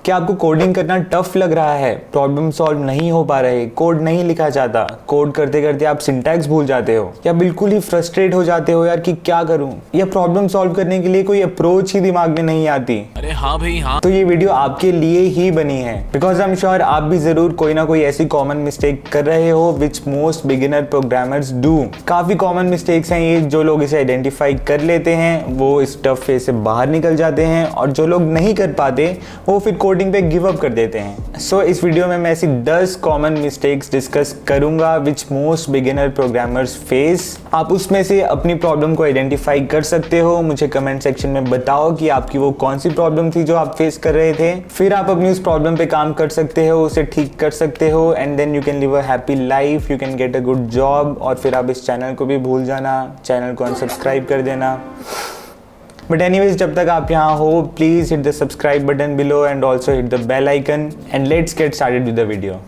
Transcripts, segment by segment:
क्या आपको कोडिंग करना टफ लग रहा है, प्रॉब्लम सॉल्व नहीं हो पा रहे, कोड नहीं लिखा जाता, कोड करते करते आप सिंटैक्स भूल जाते हो, या बिल्कुल ही फ्रस्ट्रेट हो जाते हो यार कि क्या करूं, या प्रॉब्लम सॉल्व करने के लिए कोई अप्रोच ही दिमाग में नहीं आती? अरे हाँ भाई हाँ। तो ये वीडियो आपके लिए ही बनी है, बिकॉज आई एम श्योर आप भी जरूर कोई ना कोई ऐसी कॉमन मिस्टेक कर रहे हो which most beginner programmers do. काफी कॉमन मिस्टेक्स हैं ये, जो लोग इसे आइडेंटिफाई कर लेते हैं वो इस टफ फेज से बाहर निकल जाते हैं, और जो लोग नहीं कर पाते वो फिर कोडिंग पे गिव अप कर देते हैं। सो इस वीडियो में मैं ऐसी 10 कॉमन मिस्टेक्स डिस्कस करूंगा which most beginner programmers face. आप उसमें से अपनी प्रॉब्लम को आइडेंटिफाई कर सकते हो। मुझे कमेंट सेक्शन में बताओ कि आपकी वो कौन सी प्रॉब्लम थी जो आप फेस कर रहे थे, फिर आप अपनी उस प्रॉब्लम पे काम कर सकते हो, उसे ठीक कर सकते हो, and then you can live a happy life, you can get a good job. और फिर आप इस चैनल को भी भूल जाना, चैनल को अनसब्सक्राइब कर देना। But anyways, जब तक आप यहाँ हो, please hit the subscribe button below and also hit the bell icon, and let's get started with the video.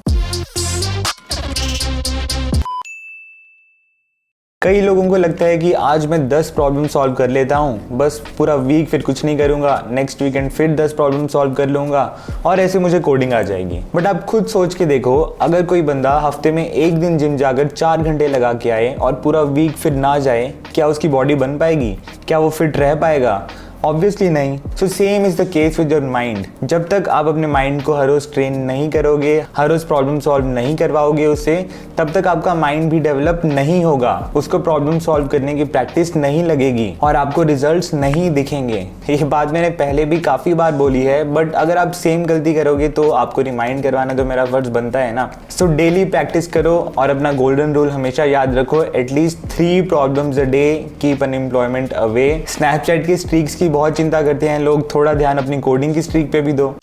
कई लोगों को लगता है कि आज मैं 10 प्रॉब्लम सॉल्व कर लेता हूँ, बस पूरा वीक फिर कुछ नहीं करूँगा, नेक्स्ट वीकेंड फिर 10 प्रॉब्लम सॉल्व कर लूँगा और ऐसे मुझे कोडिंग आ जाएगी। बट आप खुद सोच के देखो, अगर कोई बंदा हफ्ते में एक दिन जिम जाकर 4 घंटे लगा के आए और पूरा वीक फिर ना जाए, क्या उसकी बॉडी बन पाएगी? क्या वो फिट रह पाएगा? ऑब्वियसली नहीं। So same is the case with your mind. जब तक आप अपने माइंड को हर रोज ट्रेन नहीं करोगे, हर रोज प्रॉब्लम सॉल्व नहीं करवाओगे उससे, तब तक आपका माइंड भी डेवलप नहीं होगा, उसको प्रॉब्लम सॉल्व करने की प्रैक्टिस नहीं लगेगी और आपको रिजल्ट्स नहीं दिखेंगे। ये बात मैंने पहले भी काफी बार बोली है, बट अगर आप सेम गलती करोगे तो आपको रिमाइंड करवाना तो मेरा फर्ज बनता है ना। सो डेली प्रैक्टिस करो और अपना गोल्डन रूल हमेशा याद रखो, at least 3 problems a day keep unemployment away. Snapchat की स्ट्रीक्स की बहुत चिंता करते हैं लोग, थोड़ा ध्यान अपनी कोडिंग की स्ट्रीक पे भी दो।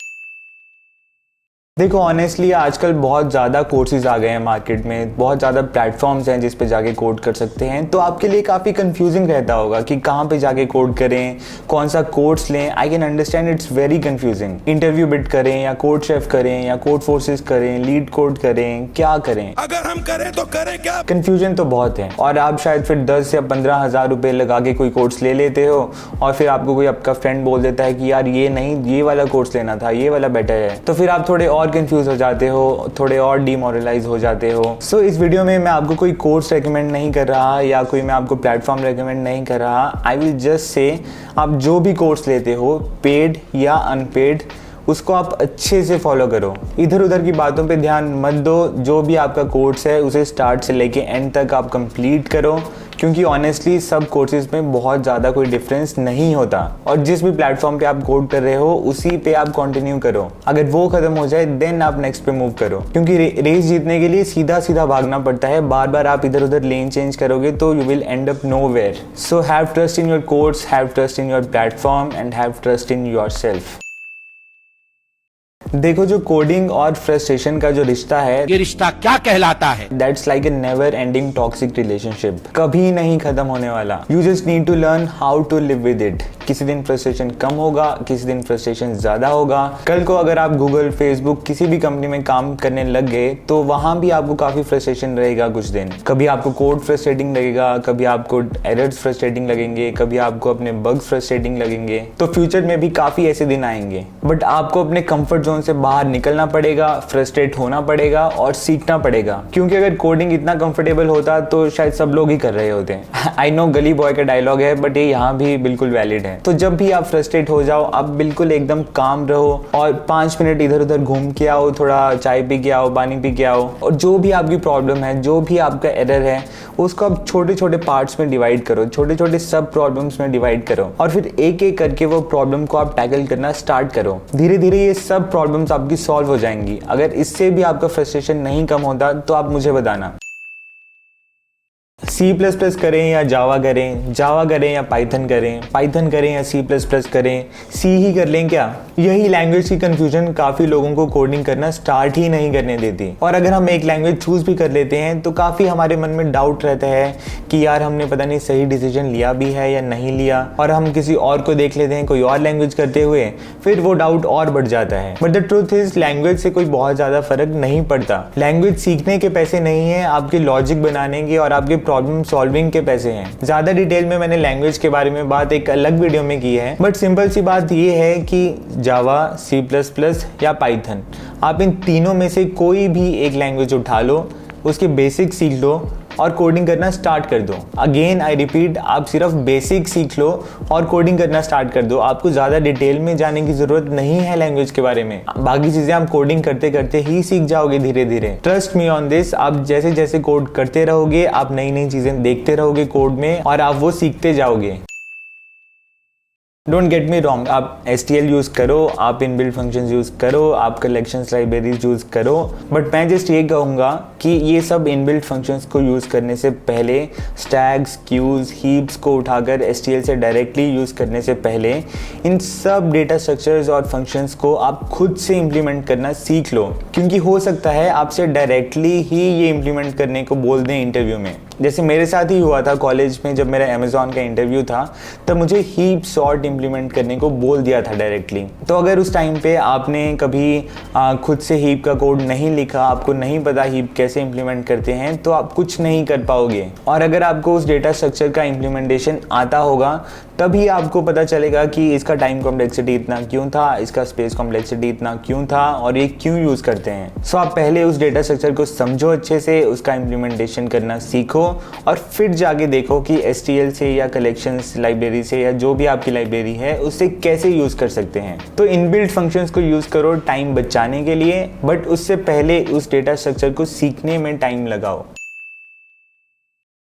देखो ऑनेस्टली आजकल बहुत ज़्यादा कोर्सेज आ गए हैं मार्केट में, बहुत ज़्यादा प्लेटफॉर्म्स हैं जिस पे जाके कोड कर सकते हैं, तो आपके लिए काफ़ी कंफ्यूजिंग रहता होगा कि कहाँ पे जाके कोड करें, कौन सा कोर्स लें। I can understand it's very confusing. Interview bit करें या कोड शेफ करें या कोड फोर्सेस करें, लीड कोड करें, क्या करें? अगर हम करें तो करें क्या? कंफ्यूजन तो बहुत है, और आप शायद फिर 10 या 15 हज़ार रुपये लगा के कोई कोर्स ले लेते हो और फिर आपको कोई आपका फ्रेंड बोल देता है कि यार ये नहीं, ये वाला कोर्स लेना था, ये वाला बेटर है, तो फिर आप थोड़े और कंफ्यूज हो जाते हो, थोड़े और डिमोरलाइज हो जाते हो। सो इस वीडियो में मैं आपको कोई कोर्स रेकमेंड नहीं कर रहा या कोई मैं आपको प्लेटफॉर्म रेकमेंड नहीं कर रहा। आई विल जस्ट से, आप जो भी कोर्स लेते हो, पेड या अनपेड, उसको आप अच्छे से फॉलो करो। इधर उधर की बातों पे ध्यान मत दो। जो भी आपका कोर्स है उसे स्टार्ट से लेके एंड तक आप कंप्लीट करो, क्योंकि ऑनेस्टली सब कोर्सेज में बहुत ज़्यादा कोई डिफरेंस नहीं होता, और जिस भी प्लेटफॉर्म पे आप कोड कर रहे हो उसी पे आप कंटिन्यू करो। अगर वो खत्म हो जाए देन आप नेक्स्ट पे मूव करो, क्योंकि रेस जीतने के लिए सीधा सीधा भागना पड़ता है। बार बार आप इधर उधर लेन चेंज करोगे तो you will and up nowhere. So have trust in your course, have trust in your platform and have trust in yourself. देखो जो कोडिंग और फ्रस्ट्रेशन का जो रिश्ता है, ये रिश्ता क्या कहलाता है? That's like a never ending toxic relationship, कभी नहीं खत्म होने वाला। You just need to learn how to live with it. किसी दिन फ्रस्ट्रेशन कम होगा, किसी दिन फ्रस्ट्रेशन ज्यादा होगा। कल को अगर आप गूगल, फेसबुक, किसी भी कंपनी में काम करने लग गए तो वहां भी आपको काफी फ्रस्ट्रेशन रहेगा कुछ दिन। कभी आपको कोड फ्रस्ट्रेटिंग लगेगा, कभी आपको एरर्स फ्रस्ट्रेटिंग लगेंगे, कभी आपको अपने बग्स फ्रस्ट्रेटिंग लगेंगे। तो फ्यूचर में भी काफी ऐसे दिन आएंगे, बट आपको अपने कंफर्ट जोन से बाहर निकलना पड़ेगा, फ्रस्ट्रेट होना पड़ेगा और सीखना पड़ेगा। क्योंकि अगर कोडिंग इतना कंफर्टेबल होता तो शायद सब लोग ही कर रहे होते हैं। आई नो गली बॉय का डायलॉग है, बट ये यहाँ भी बिल्कुल वैलिड है। तो जब भी आप फ्रस्ट्रेट हो जाओ, आप बिल्कुल एकदम काम रहो और 5 मिनट इधर उधर घूम के आओ, थोड़ा चाय पी के आओ, पानी पी के आओ, और जो भी आपकी प्रॉब्लम है, जो भी आपका एरर है, उसको आप छोटे छोटे पार्ट्स में डिवाइड करो, छोटे छोटे सब प्रॉब्लम्स में डिवाइड करो, और फिर एक एक करके वो प्रॉब्लम को आप टैकल करना स्टार्ट करो। धीरे धीरे ये सब प्रॉब्लम्स आपकी सॉल्व हो जाएंगी। अगर इससे भी आपका फ्रस्ट्रेशन नहीं कम होता तो आप मुझे बताना। C++ करें या जावा करें या पाइथन करें या C++ करें, सी ही कर लें क्या? यही लैंग्वेज की कंफ्यूजन काफ़ी लोगों को कोडिंग करना स्टार्ट ही नहीं करने देती। और अगर हम एक लैंग्वेज चूज भी कर लेते हैं तो काफ़ी हमारे मन में डाउट रहता है कि यार हमने पता नहीं सही डिसीजन लिया भी है या नहीं लिया, और हम किसी और को देख लेते हैं कोई और लैंग्वेज करते हुए, फिर वो डाउट और बढ़ जाता है। But the truth is language से कोई बहुत ज़्यादा फर्क नहीं पड़ता। लैंग्वेज सीखने के पैसे नहीं है, आपके लॉजिक बनाने के और आपके प्रॉब्लम प्रॉब्लम सॉल्विंग के पैसे हैं। ज्यादा डिटेल में मैंने लैंग्वेज के बारे में बात एक अलग वीडियो में की है, बट सिंपल सी बात ये है कि जावा, C++ या पाइथन, आप इन तीनों में से कोई भी एक लैंग्वेज उठा लो, उसके बेसिक सीख लो और कोडिंग करना स्टार्ट कर दो। अगेन आई रिपीट, आप सिर्फ बेसिक सीख लो और कोडिंग करना स्टार्ट कर दो। आपको ज़्यादा डिटेल में जाने की ज़रूरत नहीं है लैंग्वेज के बारे में। बाकी चीज़ें आप कोडिंग करते करते ही सीख जाओगे धीरे धीरे। Trust me on this. आप जैसे जैसे कोड करते रहोगे, आप नई नई चीज़ें देखते रहोगे कोड में और आप वो सीखते जाओगे। डोंट गेट मी रॉन्ग, आप STL यूज़ करो, आप इनबिल्ट फंक्शंस यूज़ करो, आप कलेक्शंस लाइब्रेरीज यूज़ करो, बट मैं जस्ट ये कहूँगा कि ये सब इनबिल्ट फंक्शंस को यूज़ करने से पहले, स्टैग्स, क्यूज़, हीप्स को उठाकर STL से डायरेक्टली यूज़ करने से पहले इन सब डेटा स्ट्रक्चर्स और फंक्शंस को आप खुद से इम्प्लीमेंट करना सीख लो, क्योंकि हो सकता है आपसे डायरेक्टली ही ये इम्प्लीमेंट करने को बोल दें इंटरव्यू में। जैसे मेरे साथ ही हुआ था कॉलेज में, जब मेरा अमेज़ॉन का इंटरव्यू था तब मुझे हीप सॉर्ट इम्प्लीमेंट करने को बोल दिया था डायरेक्टली। तो अगर उस टाइम पे आपने कभी खुद से हीप का कोड नहीं लिखा, आपको नहीं पता हीप कैसे इम्प्लीमेंट करते हैं, तो आप कुछ नहीं कर पाओगे। और अगर आपको उस डेटा स्ट्रक्चर का इम्प्लीमेंटेशन आता होगा तभी आपको पता चलेगा कि इसका टाइम कॉम्प्लेक्सिटी इतना क्यों था, इसका स्पेस कॉम्प्लेक्सिटी इतना क्यों था और ये क्यों यूज़ करते हैं। सो आप पहले उस डेटा स्ट्रक्चर को समझो अच्छे से, उसका इम्प्लीमेंटेशन करना सीखो और फिर जाके देखो कि STL से या कलेक्शंस लाइब्रेरी से या जो भी आपकी लाइब्रेरी है उससे कैसे यूज़ कर सकते हैं। तो इनबिल्ट फंक्शंस को यूज़ करो टाइम बचाने के लिए, बट उससे पहले उस डेटा स्ट्रक्चर को सीखने में टाइम लगाओ।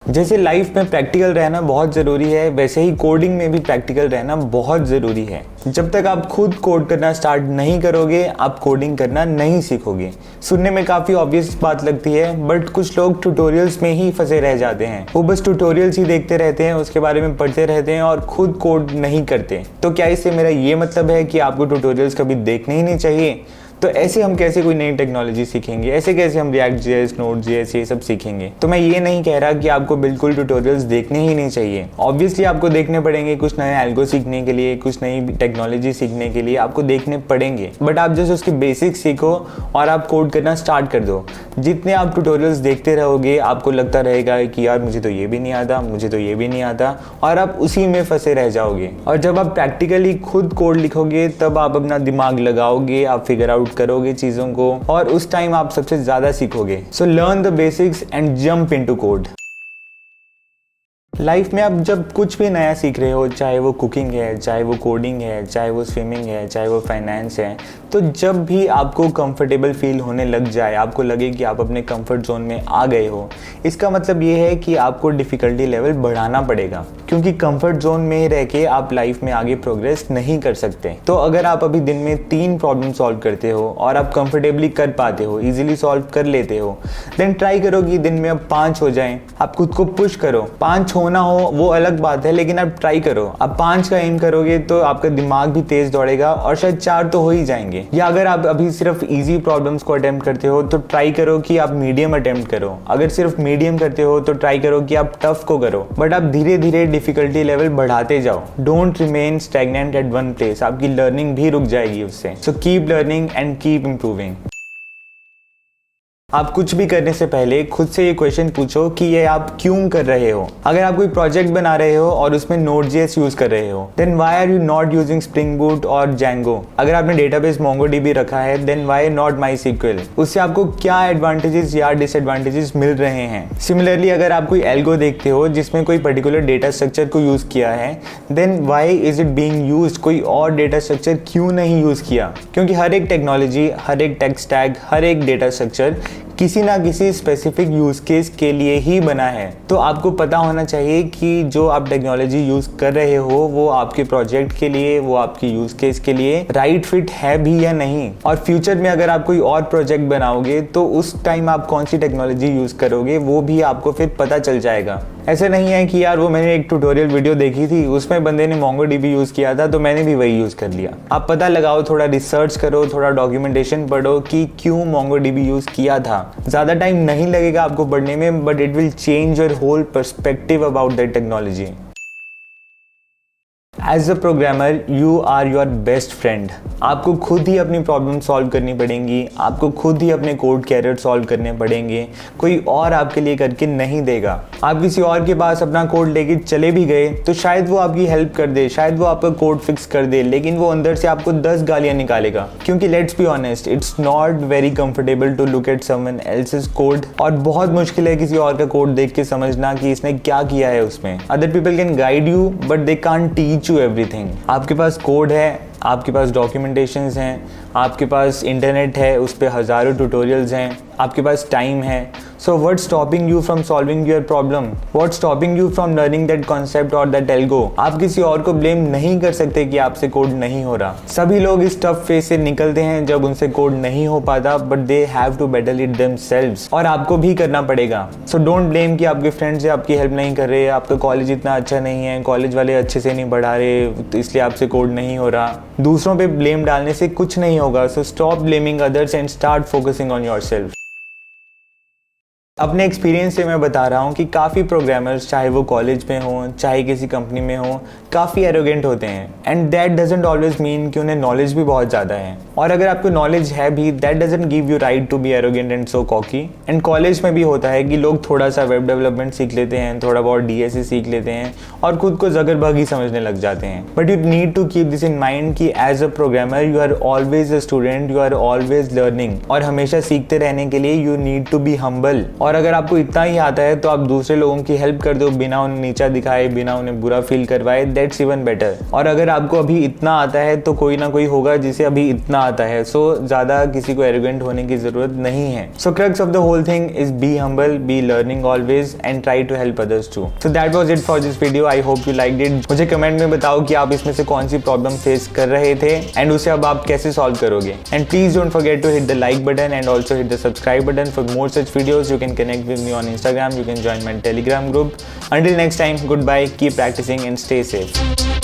जैसे लाइफ में प्रैक्टिकल रहना बहुत ज़रूरी है, वैसे ही कोडिंग में भी प्रैक्टिकल रहना बहुत ज़रूरी है। जब तक आप खुद कोड करना स्टार्ट नहीं करोगे, आप कोडिंग करना नहीं सीखोगे। सुनने में काफ़ी ऑब्वियस बात लगती है, बट कुछ लोग ट्यूटोरियल्स में ही फंसे रह जाते हैं। वो बस ट्यूटोरियल्स ही देखते रहते हैं, उसके बारे में पढ़ते रहते हैं और खुद कोड नहीं करते। तो क्या इससे मेरा ये मतलब है कि आपको ट्यूटोरियल्स कभी देखने ही नहीं चाहिए? तो ऐसे हम कैसे कोई नई टेक्नोलॉजी सीखेंगे? ऐसे कैसे हम React.js, Node.js ये सब सीखेंगे? तो मैं ये नहीं कह रहा कि आपको बिल्कुल ट्यूटोरियल्स देखने ही नहीं चाहिए। ऑब्वियसली आपको देखने पड़ेंगे, कुछ नए एल्गो सीखने के लिए, कुछ नई टेक्नोलॉजी सीखने के लिए आपको देखने पड़ेंगे, बट आप जैसे उसके बेसिक्स सीखो और आप कोड करना स्टार्ट कर दो। जितने आप ट्यूटोरियल्स देखते रहोगे आपको लगता रहेगा कि यार मुझे तो ये भी नहीं आता, मुझे तो ये भी नहीं आता, और आप उसी में फंसे रह जाओगे। और जब आप प्रैक्टिकली खुद कोड लिखोगे तब आप अपना दिमाग लगाओगे, आप फिगर आउट करोगे चीज़ों को और उस टाइम आप सबसे ज़्यादा सीखोगे। So learn the basics and jump into code. Life में आप जब कुछ भी नया सीख रहे हो, चाहे वो कुकिंग है, चाहे वो कोडिंग है, चाहे वो स्विमिंग है, चाहे वो फाइनेंस है, तो जब भी आपको कंफर्टेबल फील होने लग जाए, आपको लगे कि आप अपने कंफर्ट जोन में आ गए हो, इसका मतलब ये है कि आपको डिफ़िकल्टी लेवल बढ़ाना पड़ेगा, क्योंकि कंफर्ट जोन में रह के आप लाइफ में आगे प्रोग्रेस नहीं कर सकते। तो अगर आप अभी दिन में 3 प्रॉब्लम सॉल्व करते हो और आप कंफर्टेबली कर पाते हो, ईजिली सॉल्व कर लेते हो, देन ट्राई करो कि दिन में अब 5 हो जाएं। आप खुद को पुश करो। 5 होना हो वो अलग बात है, लेकिन आप ट्राई करो। आप 5 का एम करोगे तो आपका दिमाग भी तेज दौड़ेगा और शायद 4 तो हो ही जाएंगे। या अगर आप अभी सिर्फ इजी प्रॉब्लम्स को अटेम्प्ट करते हो तो ट्राई करो कि आप मीडियम अटेम्प्ट करो। अगर सिर्फ मीडियम करते हो तो ट्राई करो कि आप टफ को करो, बट आप धीरे धीरे डिफिकल्टी लेवल बढ़ाते जाओ। Don't remain stagnant at one place, आपकी लर्निंग भी रुक जाएगी उससे। So keep learning and keep improving. आप कुछ भी करने से पहले खुद से ये क्वेश्चन पूछो कि ये आप क्यों कर रहे हो। अगर आप कोई प्रोजेक्ट बना रहे हो और उसमें Node.js यूज कर रहे हो, then why are you not using Spring Boot और Django? अगर आपने डेटाबेस MongoDB रखा है, देन व्हाई नॉट MySQL? उससे आपको क्या एडवांटेजेस या डिसएडवांटेजेस मिल रहे हैं? सिमिलरली अगर आप कोई एल्गो देखते हो जिसमें कोई पर्टिकुलर डेटा स्ट्रक्चर को यूज किया है, then why is it being used? कोई और डेटा स्ट्रक्चर क्यों नहीं यूज किया? क्योंकि हर एक टेक्नोलॉजी, हर एक टेक स्टैक, हर एक डेटा स्ट्रक्चर किसी ना किसी स्पेसिफिक यूज केस के लिए ही बना है। तो आपको पता होना चाहिए कि जो आप टेक्नोलॉजी यूज कर रहे हो वो आपके प्रोजेक्ट के लिए, वो आपकी यूज केस के लिए राइट फिट है भी या नहीं। और फ्यूचर में अगर आप कोई और प्रोजेक्ट बनाओगे तो उस टाइम आप कौन सी टेक्नोलॉजी यूज करोगे वो भी आपको फिर पता चल जाएगा। ऐसे नहीं है कि यार वो मैंने एक ट्यूटोरियल वीडियो देखी थी, उसमें बंदे ने MongoDB यूज़ किया था तो मैंने भी वही यूज़ कर लिया। आप पता लगाओ, थोड़ा रिसर्च करो, थोड़ा डॉक्यूमेंटेशन पढ़ो कि क्यों MongoDB यूज़ किया था। ज़्यादा टाइम नहीं लगेगा आपको पढ़ने में, but it will change your whole perspective about that technology. As a programmer you are your best friend. आपको खुद ही अपनी प्रॉब्लम सॉल्व करनी पड़ेंगी, आपको खुद ही अपने कोड के एरर सॉल्व करने पड़ेंगे, कोई और आपके लिए करके नहीं देगा। आप किसी और के पास अपना कोड लेके चले भी गए तो शायद वो आपकी हेल्प कर दे, शायद वो आपका कोड फिक्स कर दे, लेकिन वो अंदर से आपको 10 गालियां निकालेगा। क्योंकि let's be honest, it's not very comfortable to look at someone else's code, और बहुत मुश्किल है किसी और का कोड देख के समझना कि इसने क्या किया है उसमें। Other people can guide you but they can't teach you everything. आपके पास कोड है, आपके पास डॉक्यूमेंटेशंस हैं, आपके पास इंटरनेट है, उस पर हज़ारों ट्यूटोरियल्स हैं, आपके पास टाइम है। So what stopping you from solving your problem? What stopping you from learning that concept और दैट एल्गो? आप किसी और को ब्लेम नहीं कर सकते कि आपसे कोड नहीं हो रहा। सभी लोग इस टफ फेज से निकलते हैं जब उनसे कोड नहीं हो पाता, but they have to battle it themselves, और आपको भी करना पड़ेगा। सो डोंट ब्लेम कि आपके फ्रेंड्स आपकी हेल्प नहीं कर रहे, आपका कॉलेज इतना अच्छा नहीं है, कॉलेज वाले अच्छे से नहीं पढ़ा रहे तो इसलिए आपसे कोड नहीं हो रहा। दूसरों पे ब्लेम डालने से कुछ नहीं होगा। So stop blaming others and start focusing on yourself. अपने एक्सपीरियंस से मैं बता रहा हूँ कि काफ़ी प्रोग्रामर्स, चाहे वो कॉलेज में हों चाहे किसी कंपनी में हों, काफ़ी एरोगेंट होते हैं, and that doesn't always mean कि उन्हें नॉलेज भी बहुत ज़्यादा है। और अगर आपको नॉलेज है भी, that doesn't give you right to be arrogant and so cocky. And college में भी होता है कि लोग थोड़ा सा वेब डेवलपमेंट सीख लेते हैं, थोड़ा बहुत DSE सीख लेते हैं और खुद को जगरभागी समझने लग जाते हैं। But you need to keep this in mind कि as a programmer you are always a student, you are always learning, और हमेशा सीखते रहने के लिए you need to be humble. और अगर आपको इतना ही आता है तो आप दूसरे लोगों की हेल्प कर दो बिना उन्हें नीचा दिखाए, बिना उन्हें बुरा फील करवाए, दैट्स इवन बेटर। और अगर आपको अभी इतना आता है तो कोई ना कोई होगा जिसे अभी इतना आता है। सो ज़्यादा किसी को एरोगेंट होने की ज़रूरत नहीं है। So crux of the whole thing is be humble, be learning always and try to help others too. So that was it for this video. I hope you liked it. मुझे comment में बताओ कि आप इसमें से कौन सी problem face कर रहे थे एंड उसे अब आप कैसे सॉल्व करोगे। And please don't forget to hit the like button and also hit the subscribe button for more such videos. You can connect with me on Instagram, you can join my Telegram group. Until next time, goodbye, keep practicing and stay safe.